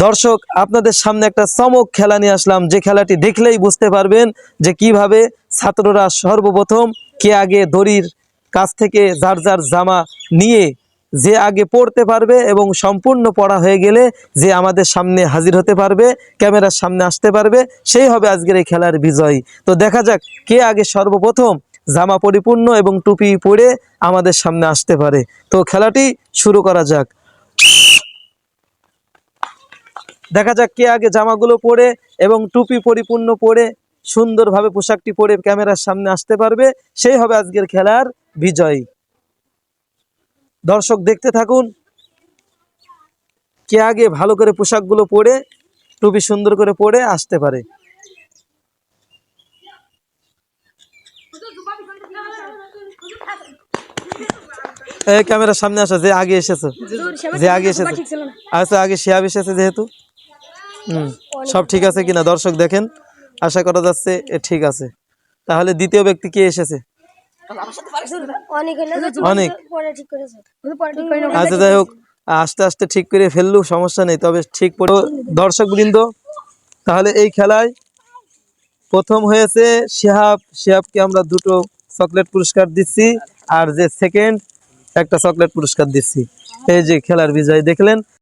দর্শক, আপনাদের সামনে একটা চমক খেলা নিয়ে আসলাম, যে খেলাটি দেখলেই বুঝতে পারবেন যে কিভাবে ছাত্ররা সর্বপ্রথম কে আগে দড়ির কাছ থেকে যার যার জামা নিয়ে যে আগে পড়তে পারবে এবং সম্পূর্ণ পড়া হয়ে গেলে যে আমাদের সামনে হাজির হতে পারবে, ক্যামেরার সামনে আসতে পারবে, সেই হবে আজকের এই খেলার বিজয়ী। তো দেখা যাক কে আগে সর্বপ্রথম জামা পরিপূর্ণ এবং টুপি পরে আমাদের সামনে আসতে পারে। তো খেলাটি শুরু করা যাক। দেখা যাক কে আগে জামাগুলো পরে এবং টুপি পরিপূর্ণ পরে সুন্দরভাবে পোশাকটি পরে ক্যামেরার সামনে আসতে পারবে, সেই হবে আজকের খেলার বিজয়ী। দর্শক দেখতে থাকুন, কে আগে ভালো করে পোশাকগুলো পরে টুপি সুন্দর করে পরে আসতে পারে। এই ক্যামেরার সামনে আসো, যে আগে এসেছো, যে আগে এসেছে। আচ্ছা, আগে শিহাব এসেছে যেহেতু। সব ঠিক আছে কিনা দর্শক দেখেন, আশা করা যাচ্ছে ঠিক আছে। তাহলে দ্বিতীয় ব্যক্তি কে এসেছে? অনেক। আচ্ছা, যাই হোক, আস্তে আস্তে ঠিক করে ফেললু, সমস্যা নেই, তবে ঠিক পড়ে। দর্শক বৃন্দ, তাহলে এই খেলায় প্রথম হয়েছে শিহাব। শিহাবকে আমরা 2টো চকলেট পুরস্কার দিচ্ছি, আর যে সেকেন্ড একটা চকলেট পুরস্কার দিচ্ছি। এই যে খেলার বিজয় দেখলেন।